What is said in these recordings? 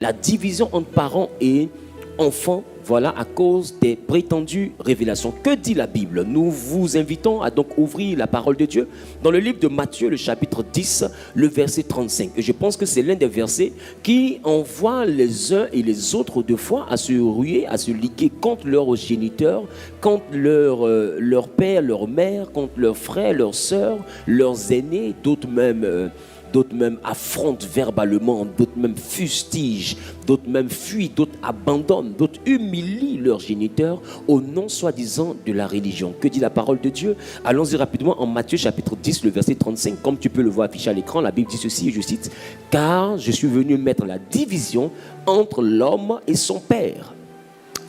La division entre parents et enfants, voilà, à cause des prétendues révélations. Que dit la Bible? Nous vous invitons à donc ouvrir la parole de Dieu dans le livre de Matthieu, le chapitre 10, le verset 35. Et je pense que c'est l'un des versets qui envoie les uns et les autres de fois à se ruer, à se liguer contre leurs géniteurs, contre leur père, leur mère, contre leurs frères, leurs sœurs, leurs aînés, d'autres même affrontent verbalement, d'autres même fustigent, d'autres même fuient, d'autres abandonnent, d'autres humilient leurs géniteurs au nom soi-disant de la religion. Que dit la parole de Dieu? Allons-y rapidement en Matthieu chapitre 10, le verset 35. Comme tu peux le voir affiché à l'écran, la Bible dit ceci, je cite: « Car je suis venu mettre la division entre l'homme et son père,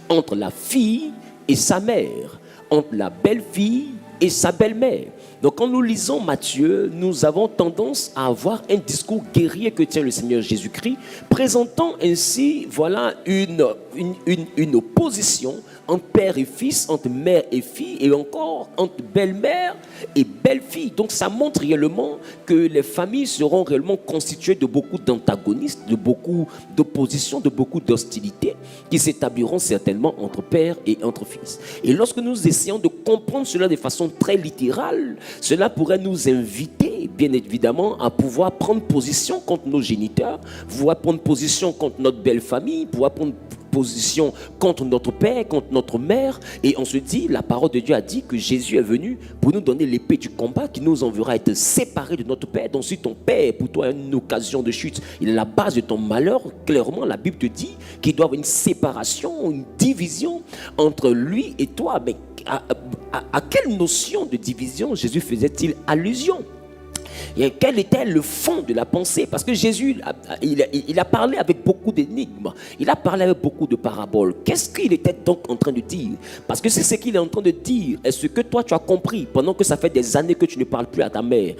entre la fille et sa mère, entre la belle-fille et sa belle-mère. » Donc quand nous lisons Matthieu, nous avons tendance à avoir un discours guerrier que tient le Seigneur Jésus-Christ, présentant ainsi voilà une opposition entre père et fils, entre mère et fille, et encore entre belle-mère et belle-fille. Donc ça montre réellement que les familles seront réellement constituées de beaucoup d'antagonistes, de beaucoup d'opposition, de beaucoup d'hostilité, qui s'établiront certainement entre père et entre fils. Et lorsque nous essayons de comprendre cela de façon très littérale, cela pourrait nous inviter, bien évidemment, à pouvoir prendre position contre nos géniteurs, pouvoir prendre position contre notre belle famille, pouvoir prendre position contre notre père, contre notre mère. Et on se dit, la parole de Dieu a dit que Jésus est venu pour nous donner l'épée du combat qui nous enverra à être séparés de notre père. Donc si ton père pour toi une occasion de chute, il est la base de ton malheur, clairement la Bible te dit qu'il doit y avoir une séparation, une division entre lui et toi. Mais à quelle notion de division Jésus faisait-il allusion? Et quel était le fond de la pensée? Parce que Jésus, il a parlé avec beaucoup d'énigmes, il a parlé avec beaucoup de paraboles. Qu'est-ce qu'il était donc en train de dire? Parce que c'est ce qu'il est en train de dire. Est-ce que toi tu as compris, pendant que ça fait des années que tu ne parles plus à ta mère,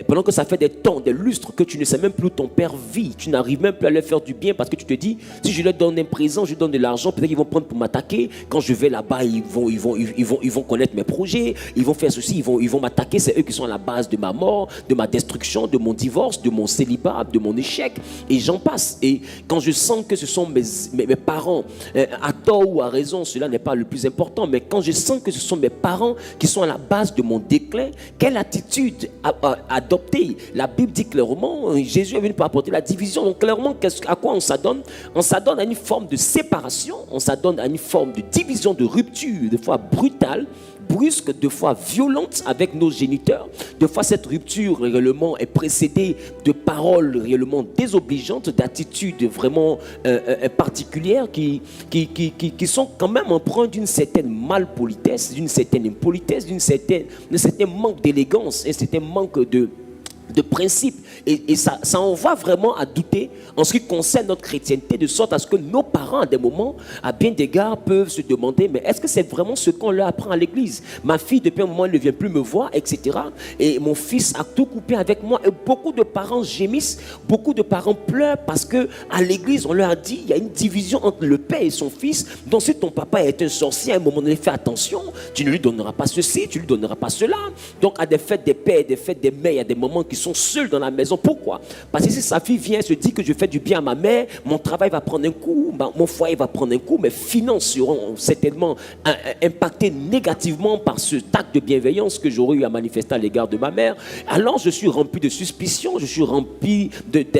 pendant que ça fait des temps, des lustres que tu ne sais même plus où ton père vit, tu n'arrives même plus à leur faire du bien parce que tu te dis, si je leur donne un présent, je leur donne de l'argent, peut-être qu'ils vont prendre pour m'attaquer. Quand je vais là-bas, ils vont connaître mes projets, ils vont faire ceci, ils vont m'attaquer. C'est eux qui sont à la base de ma mort, de ma destruction, de mon divorce, de mon célibat, de mon échec, et j'en passe. Et quand je sens que ce sont mes parents, à tort ou à raison, cela n'est pas le plus important, mais quand je sens que ce sont mes parents qui sont à la base de mon déclin, quelle attitude adopter? La Bible dit clairement, Jésus est venu pour apporter la division. Donc clairement, à quoi on s'adonne? On s'adonne à une forme de séparation, on s'adonne à une forme de division, de rupture, des fois brutale, brusque, de fois violente avec nos géniteurs. De fois cette rupture réellement est précédée de paroles réellement désobligeantes, d'attitudes vraiment particulières qui sont quand même empreintes d'une certaine malpolitesse, d'une certaine impolitesse, d'un certain manque d'élégance, un certain manque de principe. Et ça envoie vraiment à douter en ce qui concerne notre chrétienté, de sorte à ce que nos parents, à des moments, à bien d'égards, peuvent se demander, mais est-ce que c'est vraiment ce qu'on leur apprend à l'église? Ma fille, depuis un moment, elle ne vient plus me voir, etc. Et mon fils a tout coupé avec moi. Et beaucoup de parents gémissent, beaucoup de parents pleurent parce que à l'église, on leur a dit, il y a une division entre le père et son fils. Donc si ton papa est un sorcier, à un moment donné, fais attention, tu ne lui donneras pas ceci, tu ne lui donneras pas cela. Donc à des fêtes des pères, des fêtes des mères, il y a des moments qui sont seuls dans la maison. Pourquoi? Parce que si sa fille vient se dire que je fais du bien à ma mère, mon travail va prendre un coup, mon foyer va prendre un coup, mes finances seront certainement impactées négativement par ce acte de bienveillance que j'aurais eu à manifester à l'égard de ma mère. Alors je suis rempli de suspicion, je suis rempli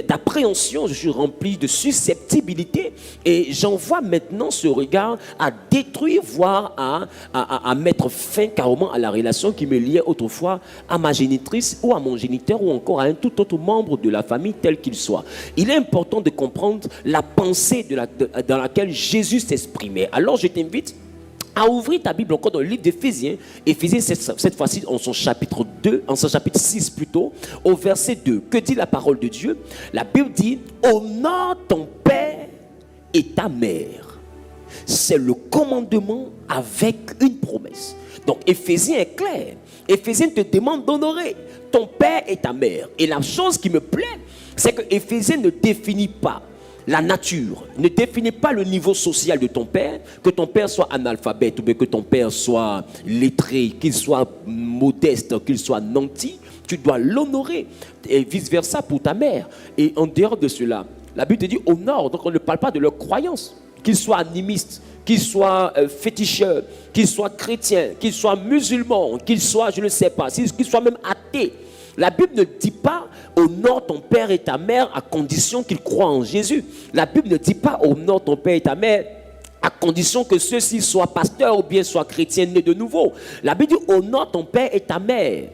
d'appréhension, je suis rempli de susceptibilité, et j'envoie maintenant ce regard à détruire, voire à mettre fin carrément à la relation qui me liait autrefois à ma génitrice ou à mon géniteur, ou encore à un tout autre membre de la famille tel qu'il soit. Il est important de comprendre la pensée dans laquelle Jésus s'exprimait. Alors je t'invite à ouvrir ta Bible encore dans le livre d'Éphésiens. Éphésiens cette fois-ci en son chapitre 2, en son chapitre 6 plutôt, au verset 2. Que dit la parole de Dieu? La Bible dit: honore ton père et ta mère. C'est le commandement avec une promesse. Donc Éphésiens est clair. Éphésiens te demande d'honorer ton père et ta mère. Et la chose qui me plaît, c'est que Éphésiens ne définit pas la nature, ne définit pas le niveau social de ton père, que ton père soit analphabète ou bien que ton père soit lettré, qu'il soit modeste, qu'il soit nanti. Tu dois l'honorer, et vice versa pour ta mère. Et en dehors de cela, La Bible te dit honore. Donc on ne parle pas de leur croyance. Qu'ils soient animistes, qu'ils soient féticheurs, qu'ils soient chrétiens, qu'ils soient musulmans, qu'ils soient, je ne sais pas, qu'ils soient même athées. La Bible ne dit pas honore ton père et ta mère à condition qu'ils croient en Jésus. La Bible ne dit pas honore ton père et ta mère à condition que ceux-ci soient pasteurs ou bien soient chrétiens nés de nouveau. La Bible dit honore ton père et ta mère.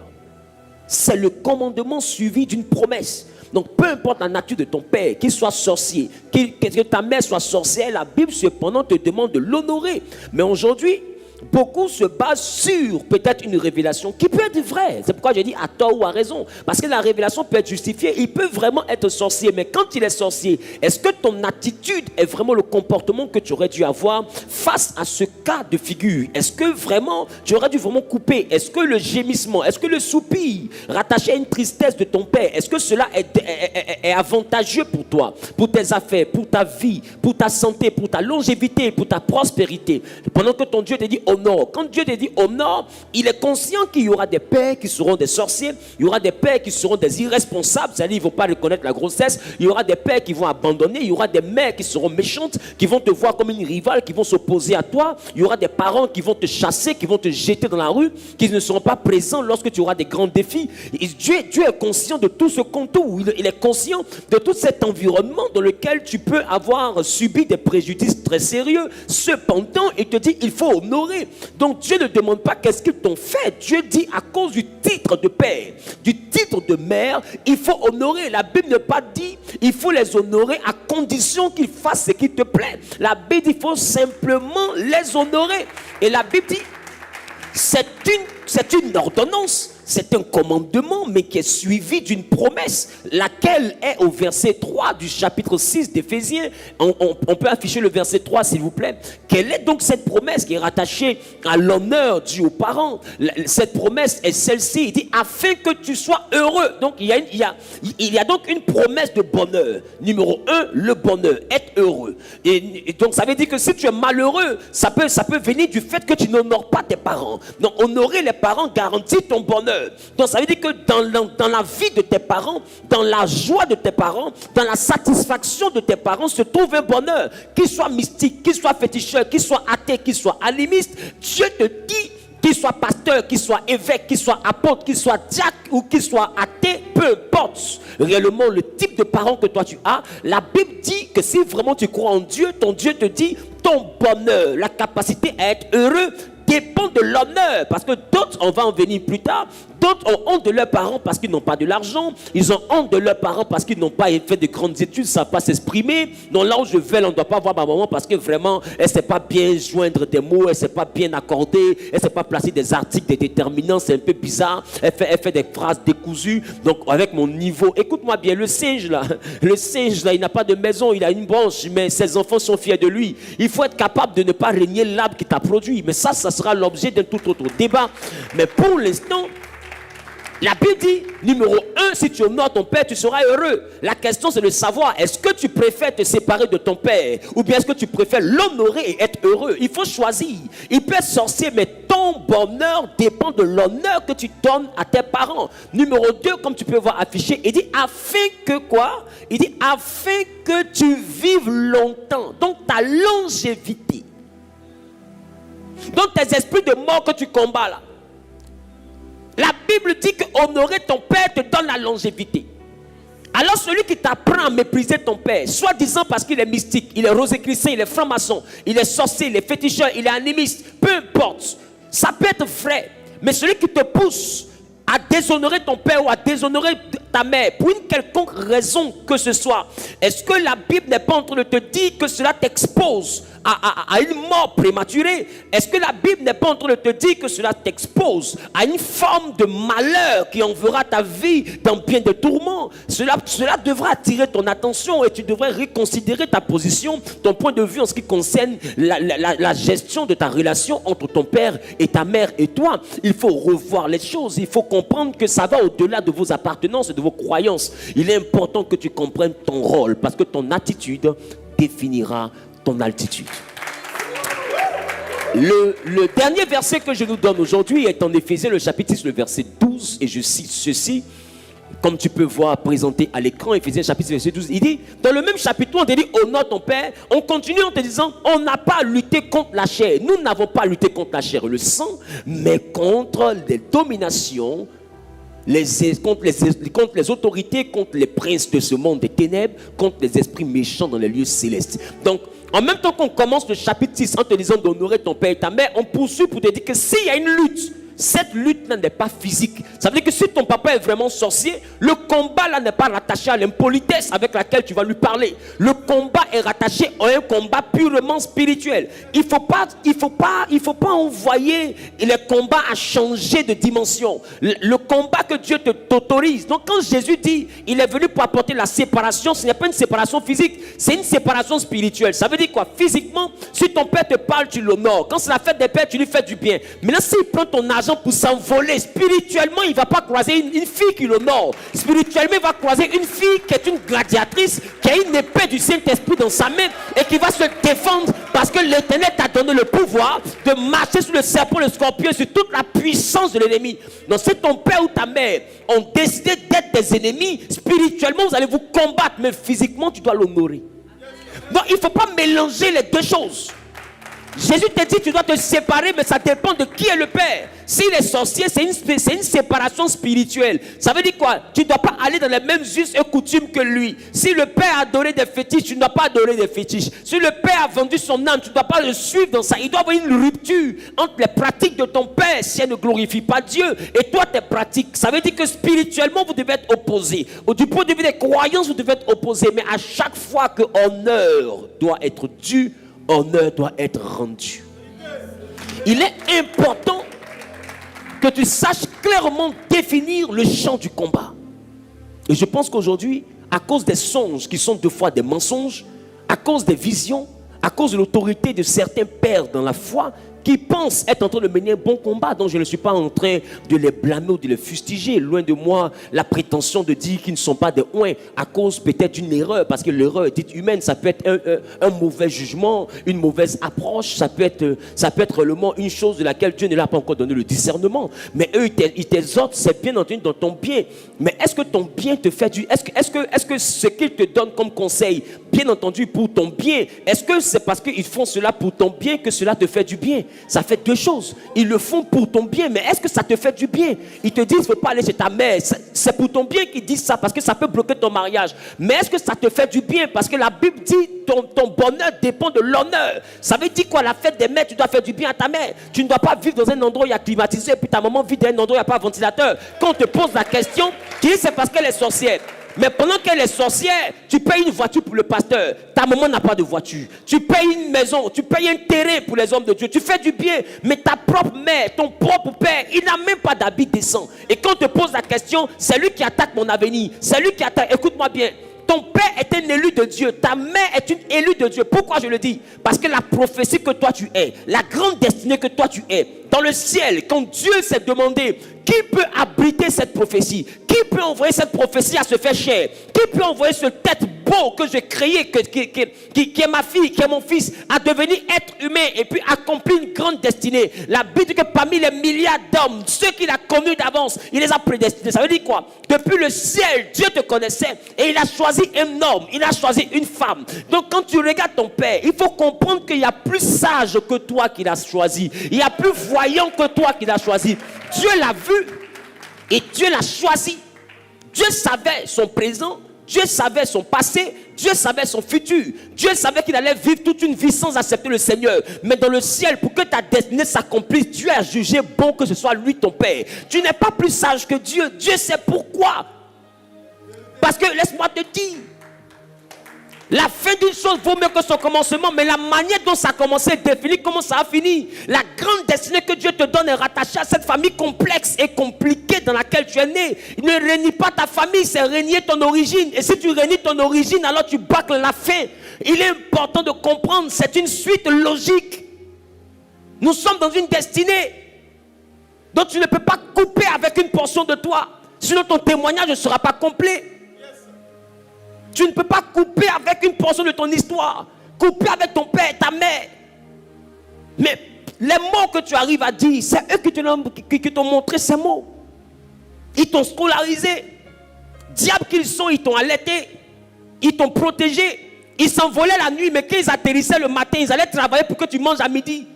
C'est le commandement suivi d'une promesse. Donc peu importe la nature de ton père, qu'il soit sorcier, que ta mère soit sorcière, la Bible cependant te demande de l'honorer. Mais aujourd'hui, beaucoup se basent sur peut-être une révélation qui peut être vraie. C'est pourquoi j'ai dit à tort ou à raison. Parce que la révélation peut être justifiée. Il peut vraiment être sorcier. Mais quand il est sorcier, est-ce que ton attitude est vraiment le comportement que tu aurais dû avoir face à ce cas de figure? Est-ce que vraiment tu aurais dû vraiment couper? Est-ce que le gémissement, est-ce que le soupir rattaché à une tristesse de ton père, est-ce que cela est avantageux pour toi, pour tes affaires, pour ta vie, pour ta santé, pour ta longévité, pour ta prospérité? Pendant que ton Dieu te dit honore. Quand Dieu te dit honore, il est conscient qu'il y aura des pères qui seront des sorciers, il y aura des pères qui seront des irresponsables, c'est-à-dire ils ne vont pas reconnaître la grossesse, il y aura des pères qui vont abandonner, il y aura des mères qui seront méchantes, qui vont te voir comme une rivale, qui vont s'opposer à toi, il y aura des parents qui vont te chasser, qui vont te jeter dans la rue, qui ne seront pas présents lorsque tu auras des grands défis. Et Dieu est conscient de tout ce contour, il est conscient de tout cet environnement dans lequel tu peux avoir subi des préjudices très sérieux. Cependant, il te dit il faut honorer. Donc Dieu ne demande pas qu'est-ce qu'ils t'ont fait. Dieu dit à cause du titre de père, du titre de mère, il faut honorer. La Bible n'a pas dit il faut les honorer à condition qu'ils fassent ce qui te plaît. La Bible dit il faut simplement les honorer. Et la Bible dit c'est une ordonnance. C'est un commandement, mais qui est suivi d'une promesse, laquelle est au verset 3 du chapitre 6 d'Éphésiens. On peut afficher le verset 3, s'il vous plaît. Quelle est donc cette promesse qui est rattachée à l'honneur dû aux parents? Cette promesse est celle-ci. Il dit, afin que tu sois heureux. Donc, il y a donc une promesse de bonheur. Numéro 1, le bonheur, être heureux. Et donc, ça veut dire que si tu es malheureux, ça peut venir du fait que tu n'honores pas tes parents. Donc, honorer les parents garantit ton bonheur. Donc ça veut dire que dans la vie de tes parents, dans la joie de tes parents, dans la satisfaction de tes parents se trouve un bonheur. Qu'il soit mystique, qu'il soit féticheur, qu'il soit athée, qu'il soit animiste, Dieu te dit, qu'il soit pasteur, qu'il soit évêque, qu'il soit apôtre, qu'il soit diacre ou qu'il soit athée, peu importe réellement le type de parents que toi tu as, la Bible dit que si vraiment tu crois en Dieu, ton Dieu te dit ton bonheur, la capacité à être heureux dépend de l'honneur, parce que d'autres, on va en venir plus tard, d'autres ont honte de leurs parents parce qu'ils n'ont pas de l'argent, ils ont honte de leurs parents parce qu'ils n'ont pas fait de grandes études, ça ne va pas s'exprimer. Donc là où je vais, on ne doit pas voir ma maman parce que vraiment, elle ne sait pas bien joindre des mots, elle ne sait pas bien accorder, elle ne sait pas placer des articles, des déterminants, c'est un peu bizarre, elle fait des phrases décousues. Donc avec mon niveau, écoute-moi bien, le singe là, il n'a pas de maison, il a une branche, mais ses enfants sont fiers de lui. Il faut être capable de ne pas régner l'arbre qui t'a produit, mais ça sera l'objet d'un tout autre débat. Mais pour l'instant, la Bible dit, numéro 1, si tu honores ton père, tu seras heureux. La question, c'est de savoir, est-ce que tu préfères te séparer de ton père ou bien est-ce que tu préfères l'honorer et être heureux? Il faut choisir. Il peut être sorcier, mais ton bonheur dépend de l'honneur que tu donnes à tes parents. Numéro 2, comme tu peux voir affiché, il dit, afin que quoi? Il dit, afin que tu vives longtemps. Donc, ta longévité. Donc, tes esprits de mort que tu combats là. La Bible dit que honorer ton père te donne la longévité. Alors celui qui t'apprend à mépriser ton père, soi-disant parce qu'il est mystique, il est rosicrucien, il est franc-maçon, il est sorcier, il est féticheur, il est animiste, peu importe, ça peut être vrai. Mais celui qui te pousse à déshonorer ton père ou à déshonorer ta mère, pour une quelconque raison que ce soit, est-ce que la Bible n'est pas en train de te dire que cela t'expose à une mort prématurée? Est-ce que la Bible n'est pas en train de te dire que cela t'expose à une forme de malheur qui enverra ta vie dans bien des tourments? Cela devra attirer ton attention et tu devrais reconsidérer ta position, ton point de vue en ce qui concerne la gestion de ta relation entre ton père et ta mère et toi. Il faut revoir les choses, il faut comprendre que ça va au-delà de vos appartenances et de vos croyances. Il est important que tu comprennes ton rôle parce que ton attitude définira ton altitude. Le dernier verset que je nous donne aujourd'hui est en Éphésiens, le chapitre 6, le verset 12, et je cite ceci. Comme tu peux voir présenté à l'écran, Éphésiens chapitre verset 12, il dit, dans le même chapitre, on te dit, honore ton Père, on continue en te disant, on n'a pas à lutter contre la chair. Nous n'avons pas à lutter contre la chair et le sang, mais contre les dominations, contre les autorités, contre les princes de ce monde des ténèbres, contre les esprits méchants dans les lieux célestes. Donc, en même temps qu'on commence le chapitre 6 en te disant d'honorer ton père et ta mère, on poursuit pour te dire que s'il y a une lutte, cette lutte-là n'est pas physique. Ça veut dire que si ton papa est vraiment sorcier, le combat là n'est pas rattaché à l'impolitesse avec laquelle tu vas lui parler. Le combat est rattaché à un combat purement spirituel. Il faut pas envoyer les combats à changer de dimension. Le combat que Dieu t'autorise. Donc quand Jésus dit, il est venu pour apporter la séparation, ce n'est pas une séparation physique, c'est une séparation spirituelle. Ça veut dire quoi? Physiquement, si ton père te parle, tu l'honores. Quand c'est la fête des pères, tu lui fais du bien. Maintenant, s'il prend ton argent pour s'envoler, spirituellement il ne va pas croiser une fille qui l'honore. Spirituellement il va croiser une fille qui est une gladiatrice, qui a une épée du Saint-Esprit dans sa main et qui va se défendre parce que l'Éternel t'a donné le pouvoir de marcher sur le serpent, le scorpion, sur toute la puissance de l'ennemi. Donc si ton père ou ta mère ont décidé d'être des ennemis, spirituellement vous allez vous combattre, mais physiquement tu dois l'honorer. Donc il ne faut pas mélanger les deux choses. Jésus te dit tu dois te séparer, mais ça dépend de qui est le père. S'il est sorcier, c'est une séparation spirituelle. Ça veut dire quoi? Tu ne dois pas aller dans les mêmes us et coutumes que lui. Si le père a adoré des fétiches, tu ne dois pas adorer des fétiches. Si le père a vendu son âme, tu ne dois pas le suivre dans ça. Il doit y avoir une rupture entre les pratiques de ton père si elle ne glorifie pas Dieu et toi tes pratiques. Ça veut dire que spirituellement vous devez être opposés. Du point de vue des croyances, vous devez être opposés. Mais à chaque fois que honneur doit être dû, honneur doit être rendu. Il est important que tu saches clairement définir le champ du combat. Et je pense qu'aujourd'hui, à cause des songes qui sont deux fois des mensonges, à cause des visions, à cause de l'autorité de certains pères dans la foi, qui pensent être en train de mener un bon combat, donc je ne suis pas en train de les blâmer ou de les fustiger. Loin de moi la prétention de dire qu'ils ne sont pas des oins à cause peut-être d'une erreur, parce que l'erreur est dite humaine. Ça peut être un mauvais jugement, une mauvaise approche, ça peut être réellement une chose de laquelle Dieu ne l'a pas encore donné le discernement. Mais eux, ils t'exhortent, c'est bien entendu dans ton bien. Mais est-ce que ton bien te fait du... Est-ce que ce qu'ils te donnent comme conseil, bien entendu pour ton bien, est-ce que c'est parce qu'ils font cela pour ton bien que cela te fait du bien? Ça fait deux choses. Ils le font pour ton bien, mais est-ce que ça te fait du bien? Ils te disent, il ne faut pas aller chez ta mère. C'est pour ton bien qu'ils disent ça, parce que ça peut bloquer ton mariage. Mais est-ce que ça te fait du bien? Parce que la Bible dit, ton bonheur dépend de l'honneur. Ça veut dire quoi? La fête des mères, tu dois faire du bien à ta mère. Tu ne dois pas vivre dans un endroit où il y a climatisé, et puis ta maman vit dans un endroit où il n'y a pas de ventilateur. Quand on te pose la question, tu dis c'est parce qu'elle est sorcière. Mais pendant qu'elle est sorcière, tu payes une voiture pour le pasteur. Ta maman n'a pas de voiture. Tu payes une maison, tu payes un terrain pour les hommes de Dieu. Tu fais du bien, mais ta propre mère, ton propre père, il n'a même pas d'habit décent. Et quand on te pose la question, c'est lui qui attaque mon avenir. C'est lui qui attaque. Écoute-moi bien. Ton père est un élu de Dieu. Ta mère est une élue de Dieu. Pourquoi je le dis? Parce que la prophétie que toi tu es, la grande destinée que toi tu es, dans le ciel, quand Dieu s'est demandé qui peut abriter cette prophétie, qui peut envoyer cette prophétie à se faire chair, qui peut envoyer ce tête beau que j'ai créé, qui est ma fille, qui est mon fils, à devenir être humain et puis accomplir une grande destinée. La Bible dit que parmi les milliards d'hommes, ceux qu'il a connus d'avance, il les a prédestinés. Ça veut dire quoi? Depuis le ciel, Dieu te connaissait et il a choisi un homme, il a choisi une femme. Donc quand tu regardes ton père, il faut comprendre qu'il y a plus sage que toi qu'il a choisi. Il y a plus voyant que toi qu'il a choisi. Dieu l'a vu et Dieu l'a choisi. Dieu savait son présent, Dieu savait son passé, Dieu savait son futur. Dieu savait qu'il allait vivre toute une vie sans accepter le Seigneur. Mais dans le ciel, pour que ta destinée s'accomplisse, Dieu a jugé bon que ce soit lui ton père. Tu n'es pas plus sage que Dieu. Dieu sait pourquoi. Parce que laisse-moi te dire, la fin d'une chose vaut mieux que son commencement, mais la manière dont ça a commencé définit comment ça a fini. La grande destinée que Dieu te donne est rattachée à cette famille complexe et compliquée dans laquelle tu es né. Il ne renie pas ta famille, c'est renier ton origine. Et si tu renies ton origine, alors tu bâcles la fin. Il est important de comprendre, c'est une suite logique. Nous sommes dans une destinée dont tu ne peux pas couper avec une portion de toi. Sinon ton témoignage ne sera pas complet. Tu ne peux pas couper avec une portion de ton histoire. Couper avec ton père et ta mère. Mais les mots que tu arrives à dire, c'est eux qui t'ont montré ces mots. Ils t'ont scolarisé. Diables qu'ils sont, ils t'ont allaité, ils t'ont protégé. Ils s'envolaient la nuit, mais quand ils atterrissaient le matin, ils allaient travailler pour que tu manges à midi.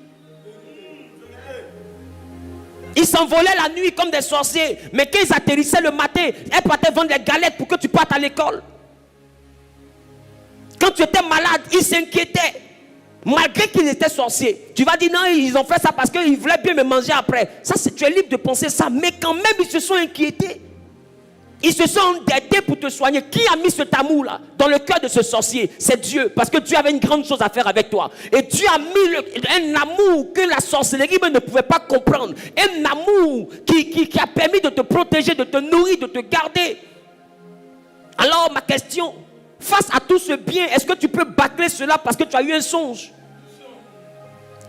Ils s'envolaient la nuit comme des sorciers, mais quand ils atterrissaient le matin, ils partaient vendre des galettes pour que tu partes à l'école. Quand tu étais malade, ils s'inquiétaient. Malgré qu'ils étaient sorciers. Tu vas dire non, ils ont fait ça parce qu'ils voulaient bien me manger après. Ça, tu es libre de penser ça, mais quand même, ils se sont inquiétés. Ils se sont endettés pour te soigner. Qui a mis ce amour-là dans le cœur de ce sorcier? C'est Dieu. Parce que Dieu avait une grande chose à faire avec toi. Et Dieu a mis un amour que la sorcellerie ne pouvait pas comprendre. Un amour qui a permis de te protéger, de te nourrir, de te garder. Alors ma question, face à tout ce bien, est-ce que tu peux bâcler cela parce que tu as eu un songe?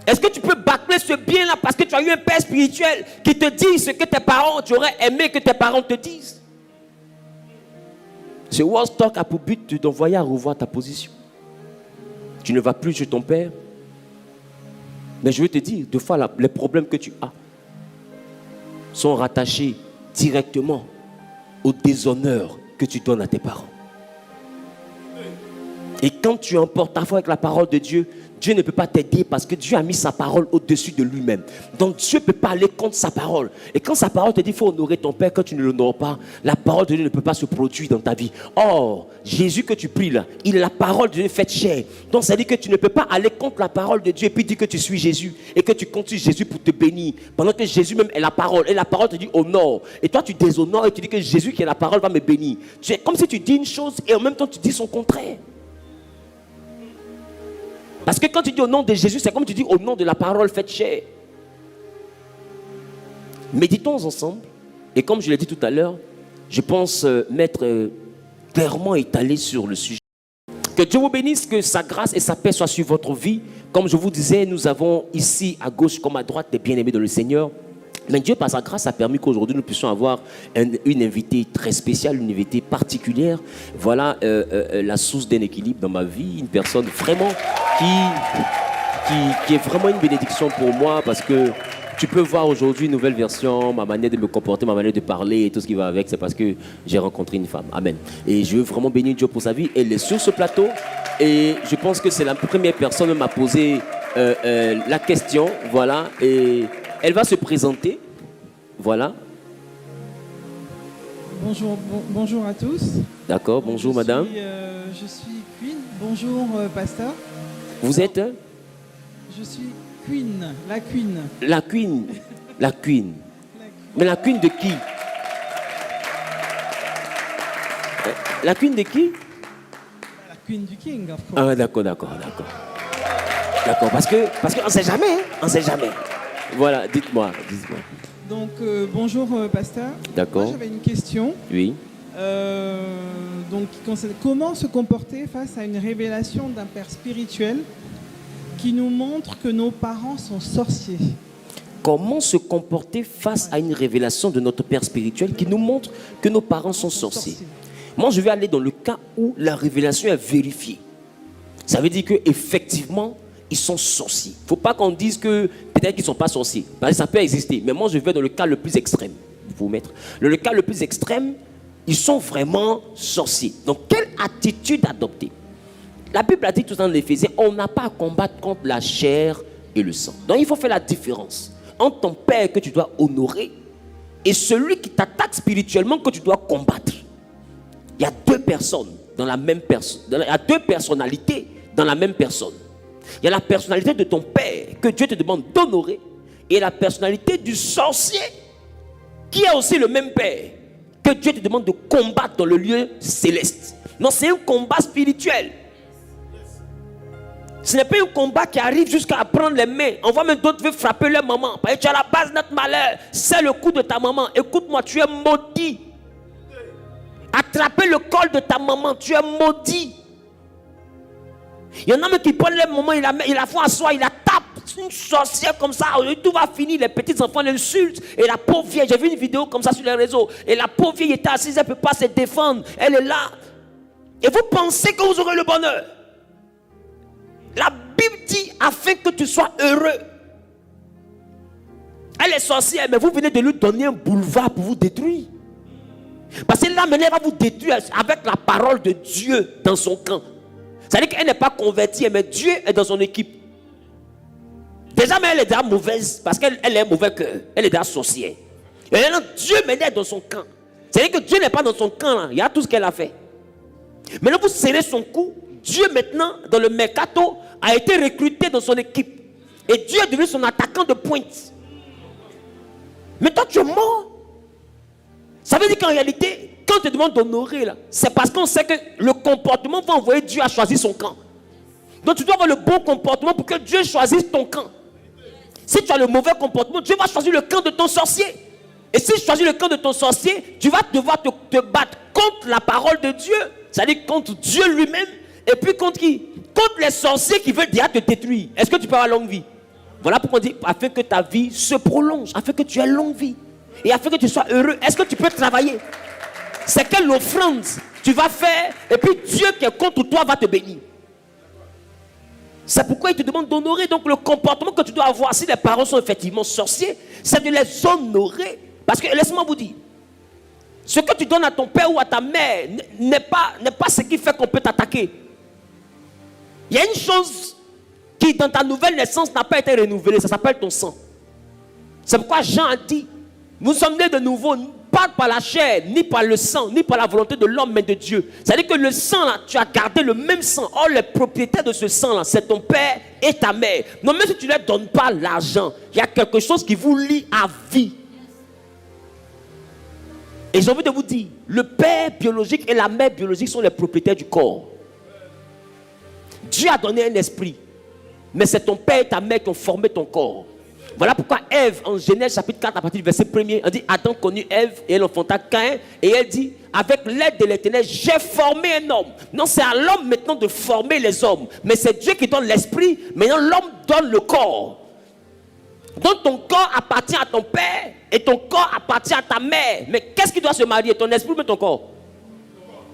Est-ce que tu peux bâcler ce bien-là parce que tu as eu un père spirituel qui te dit ce que tes parents, tu aurais aimé que tes parents te disent? Ce World Talk a pour but de t'envoyer à revoir ta position. Tu ne vas plus chez ton père. Mais je veux te dire, deux fois, les problèmes que tu as sont rattachés directement au déshonneur que tu donnes à tes parents. Et quand tu emportes ta foi avec la parole de Dieu, Dieu ne peut pas t'aider parce que Dieu a mis sa parole au-dessus de lui-même. Donc Dieu ne peut pas aller contre sa parole. Et quand sa parole te dit qu'il faut honorer ton père, quand tu ne l'honores pas, la parole de Dieu ne peut pas se produire dans ta vie. Or, Jésus que tu pries là, il est la parole de Dieu faite chair. Donc ça dit que tu ne peux pas aller contre la parole de Dieu et puis dire que tu suis Jésus et que tu comptes sur Jésus pour te bénir. Pendant que Jésus même est la parole. Et la parole te dit honore. Et toi tu déshonores et tu dis que Jésus qui est la parole va me bénir. C'est comme si tu dis une chose et en même temps tu dis son contraire. Parce que quand tu dis au nom de Jésus, c'est comme tu dis au nom de la parole faite chair. Méditons ensemble. Et comme je l'ai dit tout à l'heure, je pense m'être clairement étalé sur le sujet. Que Dieu vous bénisse, que sa grâce et sa paix soient sur votre vie. Comme je vous disais, nous avons ici à gauche comme à droite des bien-aimés dans le Seigneur. Mais Dieu, par sa grâce, a permis qu'aujourd'hui nous puissions avoir une invitée très spéciale, une invitée particulière. Voilà la source d'un équilibre dans ma vie. Une personne vraiment qui est vraiment une bénédiction pour moi parce que tu peux voir aujourd'hui une nouvelle version, ma manière de me comporter, ma manière de parler et tout ce qui va avec. C'est parce que j'ai rencontré une femme. Amen. Et je veux vraiment bénir Dieu pour sa vie. Elle est sur ce plateau et je pense que c'est la première personne qui m'a posé la question. Voilà. Et elle va se présenter. Voilà. Bonjour à tous. D'accord, bonjour madame. Je suis Queen. Bonjour pasteur. Vous êtes Je suis Queen, la Queen. La Queen. La Queen. Mais la Queen de qui? La Queen de qui? La Queen du King, of course. Ah d'accord. D'accord, parce qu'on ne sait jamais, hein? On ne sait jamais. Voilà, dites-moi. Donc, bonjour pasteur. D'accord. Moi, j'avais une question. Oui. Donc, qui concerne comment se comporter face à une révélation d'un père spirituel qui nous montre que nos parents sont sorciers. Comment se comporter face à une révélation de notre père spirituel qui nous montre que nos parents sont sorciers. Moi, je vais aller dans le cas où la révélation est vérifiée. Ça veut dire qu'effectivement, ils sont sorciers. Il ne faut pas qu'on dise que peut-être qu'ils ne sont pas sorciers. Parce que ça peut exister. Mais moi, je vais dans le cas le plus extrême. Vous mettre. Le cas le plus extrême, ils sont vraiment sorciers. Donc, quelle attitude adopter? La Bible a dit tout dans l'Éphésiens, on n'a pas à combattre contre la chair et le sang. Donc, il faut faire la différence entre ton père que tu dois honorer et celui qui t'attaque spirituellement que tu dois combattre. Il y a deux personnes dans la même personne. Il y a deux personnalités dans la même personne. Il y a la personnalité de ton père que Dieu te demande d'honorer et la personnalité du sorcier qui est aussi le même père que Dieu te demande de combattre dans le lieu céleste. Non, c'est un combat spirituel. Ce n'est pas un combat qui arrive jusqu'à prendre les mains. On voit même d'autres veulent frapper leur maman. Parce que tu es à la base de notre malheur. C'est le coup de ta maman. Écoute-moi, tu es maudit. Attraper le col de ta maman, tu es maudit. Il y en a même qui prennent leur maman, il la font asseoir, il la tape. C'est une sorcière comme ça. Tout va finir. Les petits enfants l'insultent. Et la pauvre vieille, j'ai vu une vidéo comme ça sur les réseaux. Et la pauvre vieille était assise, elle ne peut pas se défendre. Elle est là. Et vous pensez que vous aurez le bonheur. La Bible dit afin que tu sois heureux. Elle est sorcière, mais vous venez de lui donner un boulevard pour vous détruire. Parce que là, maintenant, elle va vous détruire avec la parole de Dieu dans son camp. C'est-à-dire qu'elle n'est pas convertie, mais Dieu est dans son équipe. Déjà, mais elle est déjà mauvaise parce qu'elle est un mauvais cœur. Elle est déjà sorcière. Et maintenant, Dieu maintenant est dans son camp. C'est-à-dire que Dieu n'est pas dans son camp là. Il y a tout ce qu'elle a fait. Maintenant, vous serrez son cou. Dieu maintenant, dans le mercato, a été recruté dans son équipe. Et Dieu est devenu son attaquant de pointe. Mais toi, tu es mort. Ça veut dire qu'en réalité, quand on te demande d'honorer, là, c'est parce qu'on sait que le comportement va envoyer Dieu à choisir son camp. Donc tu dois avoir le bon comportement pour que Dieu choisisse ton camp. Si tu as le mauvais comportement, Dieu va choisir le camp de ton sorcier. Et si tu choisis le camp de ton sorcier, tu vas devoir te battre contre la parole de Dieu. C'est-à-dire contre Dieu lui-même. Et puis contre qui? Contre les sorciers qui veulent déjà te détruire. Est-ce que tu peux avoir longue vie? Voilà pourquoi on dit, afin que ta vie se prolonge, afin que tu aies longue vie. Et afin que tu sois heureux. Est-ce que tu peux travailler? C'est quelle offrande tu vas faire? Et puis Dieu qui est contre toi va te bénir. C'est pourquoi il te demande d'honorer. Donc le comportement que tu dois avoir, si les parents sont effectivement sorciers, c'est de les honorer. Parce que laisse-moi vous dire, ce que tu donnes à ton père ou à ta mère n'est pas ce qui fait qu'on peut t'attaquer. Il y a une chose qui dans ta nouvelle naissance n'a pas été renouvelée, ça s'appelle ton sang. C'est pourquoi Jean a dit, nous sommes nés de nouveau, pas par la chair, ni par le sang, ni par la volonté de l'homme, mais de Dieu. C'est-à-dire que le sang, là, tu as gardé le même sang. Or, les propriétaires de ce sang, là, c'est ton père et ta mère. Non, même si tu ne leur donnes pas l'argent, il y a quelque chose qui vous lie à vie. Et j'ai envie de vous dire, le père biologique et la mère biologique sont les propriétaires du corps. Dieu a donné un esprit, mais c'est ton père et ta mère qui ont formé ton corps. Voilà pourquoi Ève, en Genèse chapitre 4, à partir du verset 1er, elle dit, Adam connut Ève et elle enfanta Caïn. Et elle dit, avec l'aide de l'Éternel, j'ai formé un homme. Non, c'est à l'homme maintenant de former les hommes. Mais c'est Dieu qui donne l'esprit, maintenant l'homme donne le corps. Donc ton corps appartient à ton père et ton corps appartient à ta mère. Mais qu'est-ce qui doit se marier? Ton esprit ou ton corps?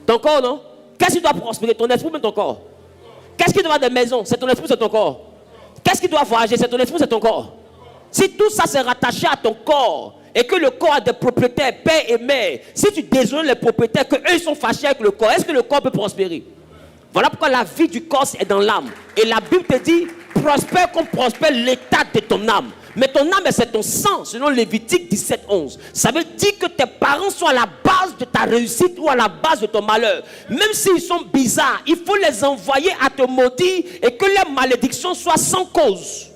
Ton corps, non? Qu'est-ce qui doit prospérer? Ton esprit ou ton corps? Qu'est-ce qui doit avoir des maisons? C'est ton esprit ou c'est ton corps? Qu'est-ce qui doit voyager? C'est ton esprit ou c'est ton corps? Si tout ça s'est rattaché à ton corps et que le corps a des propriétaires, père et mère, si tu déshonores les propriétaires, qu'eux ils sont fâchés avec le corps, est-ce que le corps peut prospérer? Voilà pourquoi la vie du corps est dans l'âme. Et la Bible te dit, prospère comme prospère l'état de ton âme. Mais ton âme, c'est ton sang, selon Lévitique 17:11. Ça veut dire que tes parents sont à la base de ta réussite ou à la base de ton malheur. Même s'ils sont bizarres, il faut les envoyer à te maudire et que les malédictions soient sans cause.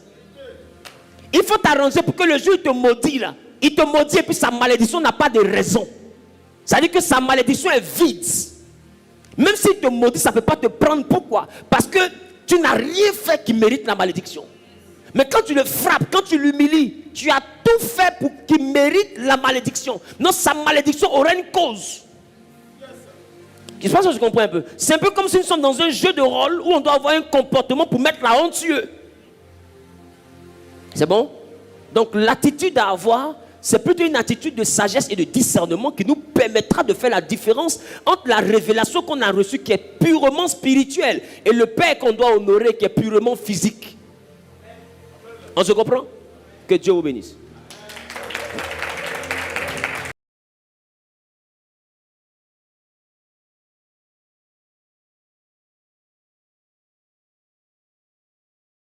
Il faut t'arranger pour que le jour où il te maudit là, il te maudit et puis sa malédiction n'a pas de raison. Ça veut dire que sa malédiction est vide. Même s'il te maudit, ça ne peut pas te prendre. Pourquoi? Parce que tu n'as rien fait qui mérite la malédiction. Mais quand tu le frappes, quand tu l'humilies, tu as tout fait pour qu'il mérite la malédiction. Non, sa malédiction aura une cause. Je pense que je comprends un peu. C'est un peu comme si nous sommes dans un jeu de rôle où on doit avoir un comportement pour mettre la honte sur eux. C'est bon? Donc l'attitude à avoir, c'est plutôt une attitude de sagesse et de discernement qui nous permettra de faire la différence entre la révélation qu'on a reçue qui est purement spirituelle et le Père qu'on doit honorer qui est purement physique. On se comprend? Que Dieu vous bénisse.